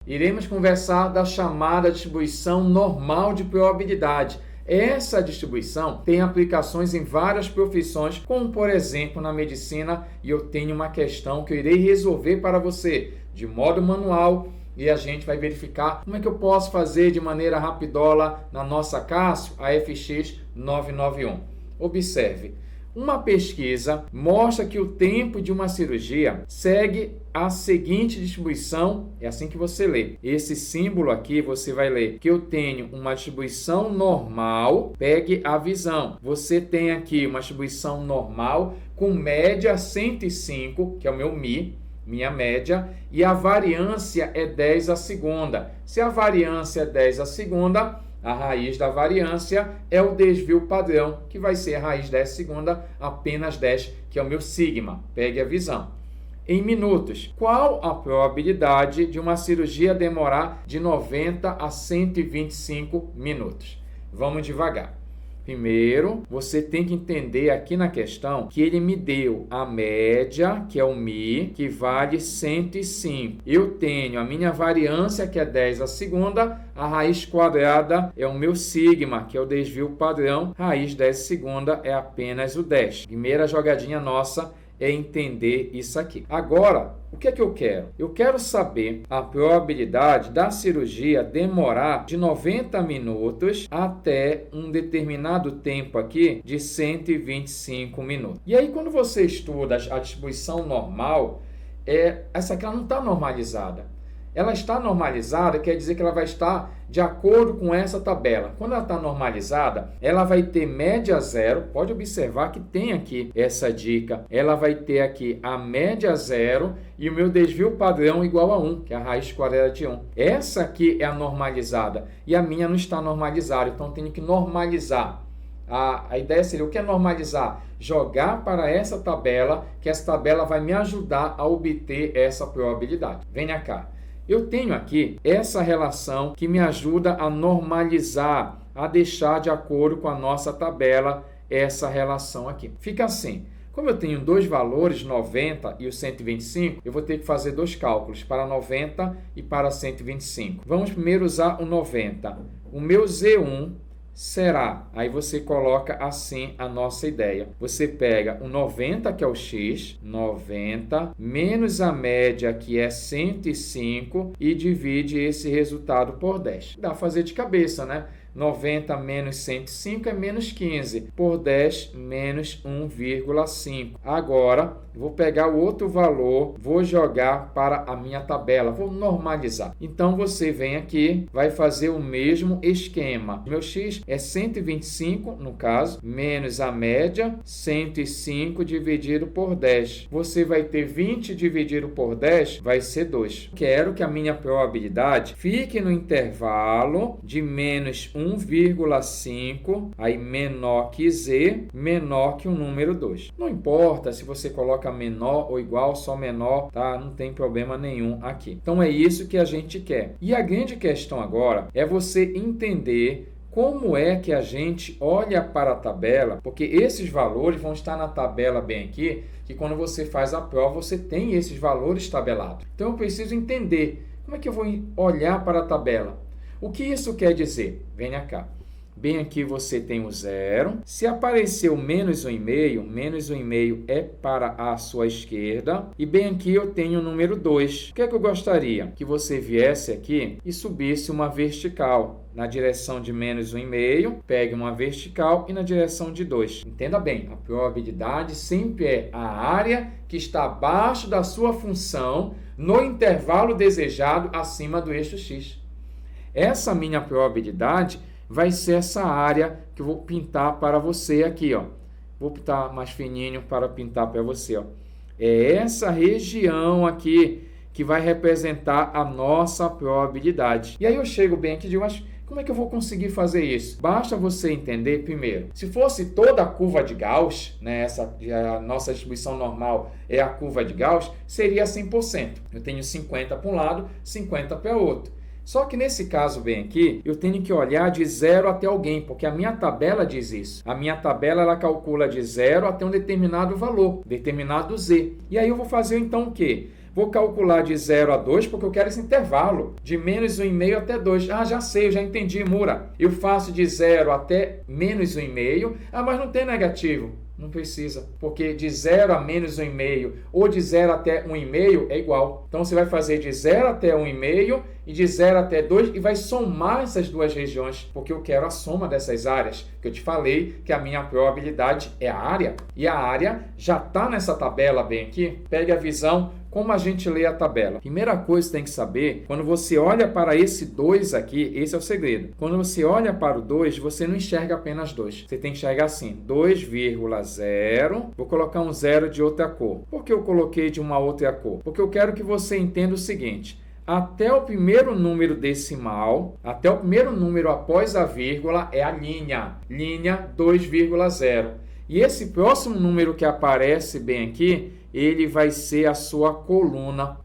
iremos conversar da chamada distribuição normal de probabilidade. Essa distribuição tem aplicações em várias profissões, como por exemplo na medicina, e eu tenho uma questão que eu irei resolver para você de modo manual e a gente vai verificar como é que eu posso fazer de maneira rapidola na nossa Cássio, a FX 991. Observe. Uma pesquisa mostra que o tempo de uma cirurgia segue a seguinte distribuição, é assim que você lê. Esse símbolo aqui você vai ler que eu tenho uma distribuição normal, pegue a visão. Você tem aqui uma distribuição normal com média 105, que é o meu Mi, minha média, e a variância é 10 a segunda. Se a variância é 10 a segunda, a raiz da variância é o desvio padrão, que vai ser a raiz 10 segunda, apenas 10, que é o meu sigma. Pegue a visão. Em minutos, qual a probabilidade de uma cirurgia demorar de 90 a 125 minutos? Vamos devagar. Primeiro, você tem que entender aqui na questão que ele me deu a média, que é o Mi, que vale 105. Eu tenho a minha variância, que é 10 a segunda, a raiz quadrada é o meu sigma, que é o desvio padrão, raiz 10 segunda é apenas o 10. Primeira jogadinha nossa é entender isso aqui. Agora, o que é que eu quero? Eu quero saber a probabilidade da cirurgia demorar de 90 minutos até um determinado tempo aqui de 125 minutos. E aí, quando você estuda a distribuição normal, essa aqui ela não está normalizada. Ela está normalizada, quer dizer que ela vai estar de acordo com essa tabela. Quando ela está normalizada, ela vai ter média zero. Pode observar que tem aqui essa dica. Ela vai ter aqui a média zero e o meu desvio padrão igual a 1, que é a raiz quadrada de 1. Essa aqui é a normalizada e a minha não está normalizada, então eu tenho que normalizar. A ideia seria, o que é normalizar? Jogar para essa tabela, que essa tabela vai me ajudar a obter essa probabilidade. Venha cá. Eu tenho aqui essa relação que me ajuda a normalizar, a deixar de acordo com a nossa tabela essa relação aqui. Fica assim. Como eu tenho dois valores, 90 e o 125, eu vou ter que fazer dois cálculos, para 90 e para 125. Vamos primeiro usar o 90. O meu Z1 será, aí você coloca assim a nossa ideia. Você pega o 90, que é o x, 90, menos a média, que é 105, e divide esse resultado por 10. Dá para fazer de cabeça, né? 90 menos 105 é menos 15, por 10 menos 1,5. Agora, vou pegar o outro valor, vou jogar para a minha tabela, vou normalizar. Então, você vem aqui, vai fazer o mesmo esquema. Meu x é 125, no caso, menos a média, 105 dividido por 10. Você vai ter 20 dividido por 10, vai ser 2. Quero que a minha probabilidade fique no intervalo de menos 1,5, aí menor que z, menor que o número 2. Não importa se você coloca menor ou igual, só menor, tá? Não tem problema nenhum aqui. Então é isso que a gente quer. E a grande questão agora é você entender como é que a gente olha para a tabela, porque esses valores vão estar na tabela bem aqui, que quando você faz a prova, você tem esses valores tabelados. Então eu preciso entender como é que eu vou olhar para a tabela. O que isso quer dizer? Venha cá. Bem aqui você tem o zero. Se aparecer o menos 1,5, menos 1,5 é para a sua esquerda. E bem aqui eu tenho o número 2. O que é que eu gostaria? Que você viesse aqui e subisse uma vertical. Na direção de menos 1,5, pegue uma vertical e na direção de 2. Entenda bem, a probabilidade sempre é a área que está abaixo da sua função no intervalo desejado acima do eixo x. Essa minha probabilidade vai ser essa área que eu vou pintar para você aqui, ó. Vou pintar mais fininho para pintar para você, ó. É essa região aqui que vai representar a nossa probabilidade. E aí eu chego bem aqui e digo, mas como é que eu vou conseguir fazer isso? Basta você entender primeiro. Se fosse toda a curva de Gauss, né, a nossa distribuição normal é a curva de Gauss, seria 100%. Eu tenho 50 para um lado, 50 para o outro. Só que nesse caso bem aqui, eu tenho que olhar de 0 até alguém, porque a minha tabela diz isso. A minha tabela ela calcula de 0 até um determinado valor, determinado z. E aí eu vou fazer então o quê? Vou calcular de 0 a 2 porque eu quero esse intervalo, de menos 1,5 até 2. Ah, já sei, eu já entendi, Mura. Eu faço de 0 até menos 1,5. Ah, mas não tem negativo. Não precisa, porque de 0 a menos 1,5 ou de 0 até 1,5 é igual. Então, você vai fazer de 0 até 1,5 e de 0 até 2 e vai somar essas duas regiões, porque eu quero a soma dessas áreas, que eu te falei que a minha probabilidade é a área. E a área já está nessa tabela bem aqui. Pegue a visão. Como a gente lê a tabela? Primeira coisa que você tem que saber, quando você olha para esse 2 aqui, esse é o segredo. Quando você olha para o 2, você não enxerga apenas 2. Você tem que enxergar assim, 2,0. Vou colocar um 0 de outra cor. Por que eu coloquei de uma outra cor? Porque eu quero que você entenda o seguinte. Até o primeiro número decimal, até o primeiro número após a vírgula é a linha 2,0. E esse próximo número que aparece bem aqui, ele vai ser a sua coluna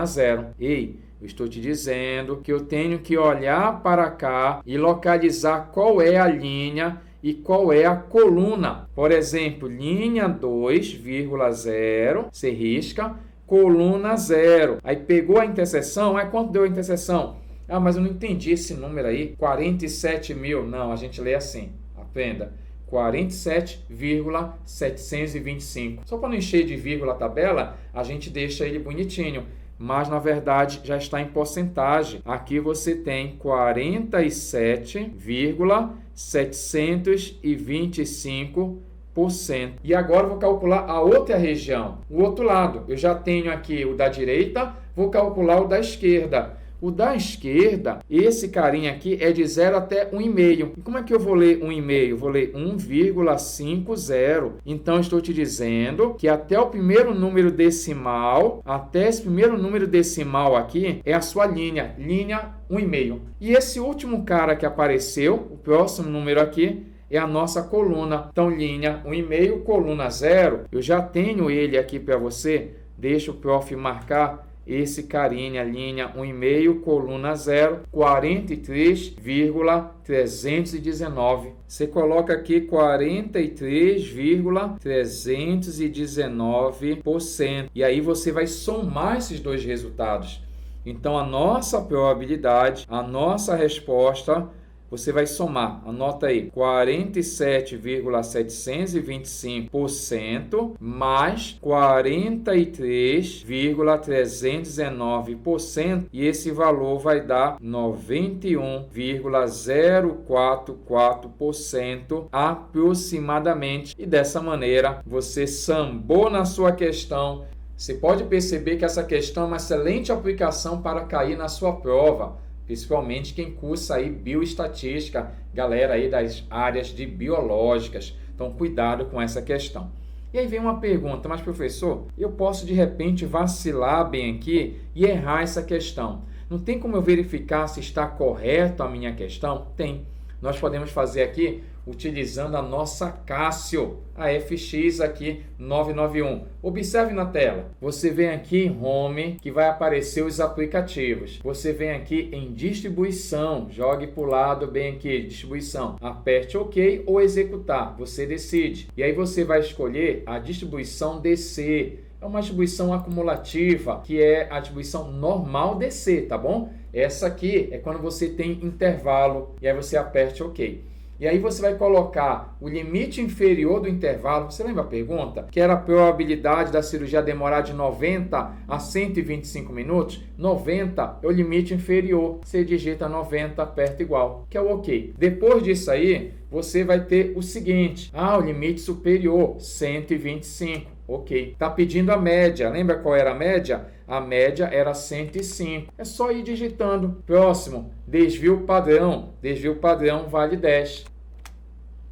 0. Ei, eu estou te dizendo que eu tenho que olhar para cá e localizar qual é a linha e qual é a coluna. Por exemplo, linha 2,0, você risca, coluna 0. Aí pegou a interseção, quanto deu a interseção? Ah, mas eu não entendi esse número aí, 47.000. Não, a gente lê assim, aprenda. 47,725. Só para não encher de vírgula a tabela, a gente deixa ele bonitinho. Mas, na verdade, já está em porcentagem. Aqui você tem 47,725%. E agora eu vou calcular a outra região, o outro lado. Eu já tenho aqui o da direita, vou calcular o da esquerda. O da esquerda, esse carinha aqui é de 0 até 1,5. E como é que eu vou ler 1,5? Vou ler 1,50. Então, estou te dizendo que até o primeiro número decimal, até esse primeiro número decimal aqui, é a sua linha 1,5. E esse último cara que apareceu, o próximo número aqui, é a nossa coluna. Então, linha 1,5, coluna 0. Eu já tenho ele aqui para você. Deixa o prof marcar. Esse carinha, linha 1,5, coluna 0, 43,319. Você coloca aqui 43,319%. E aí você vai somar esses dois resultados. Então, a nossa probabilidade, a nossa resposta, você vai somar, anota aí, 47,725% mais 43,319%, e esse valor vai dar 91,044% aproximadamente. E dessa maneira, você sambou na sua questão. Você pode perceber que essa questão é uma excelente aplicação para cair na sua prova, principalmente quem cursa aí bioestatística, galera aí das áreas de biológicas. Então, cuidado com essa questão. E aí vem uma pergunta, mas professor, eu posso de repente vacilar bem aqui e errar essa questão. Não tem como eu verificar se está correto a minha questão? Tem. Nós podemos fazer aqui utilizando a nossa Cássio, a FX aqui 991. Observe na tela. Você vem aqui em Home, que vai aparecer os aplicativos. Você vem aqui em Distribuição, jogue para o lado bem aqui, Distribuição. Aperte OK ou Executar, você decide. E aí você vai escolher a distribuição DC. É uma distribuição acumulativa, que é a distribuição normal DC, tá bom? Essa aqui é quando você tem intervalo, e aí você aperte OK. E aí você vai colocar o limite inferior do intervalo. Você lembra a pergunta? Que era a probabilidade da cirurgia demorar de 90 a 125 minutos? 90 é o limite inferior. Você digita 90, aperta igual, que é o OK. Depois disso aí, você vai ter o seguinte. O limite superior, 125. OK. Está pedindo a média. Lembra qual era a média? A média era 105. É só ir digitando. Próximo, desvio padrão. Desvio padrão vale 10.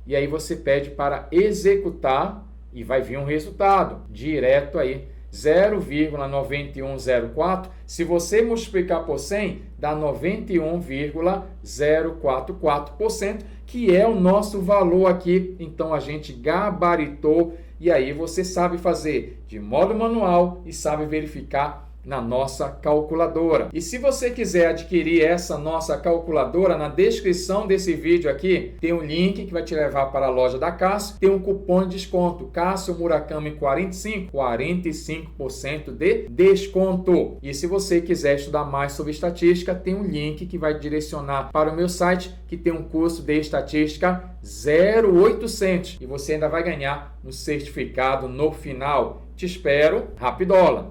E aí você pede para executar e vai vir um resultado direto aí. 0,9104. Se você multiplicar por 100, dá 91,044%, que é o nosso valor aqui. Então, a gente gabaritou. E aí você sabe fazer de modo manual e sabe verificar na nossa calculadora. E se você quiser adquirir essa nossa calculadora, na descrição desse vídeo aqui tem um link que vai te levar para a loja da Cássio, tem um cupom de desconto, Cássio Murakami 45, 45% de desconto. E se você quiser estudar mais sobre estatística, tem um link que vai direcionar para o meu site, que tem um curso de estatística 0800 e você ainda vai ganhar um certificado no final. Te espero, Rapidola!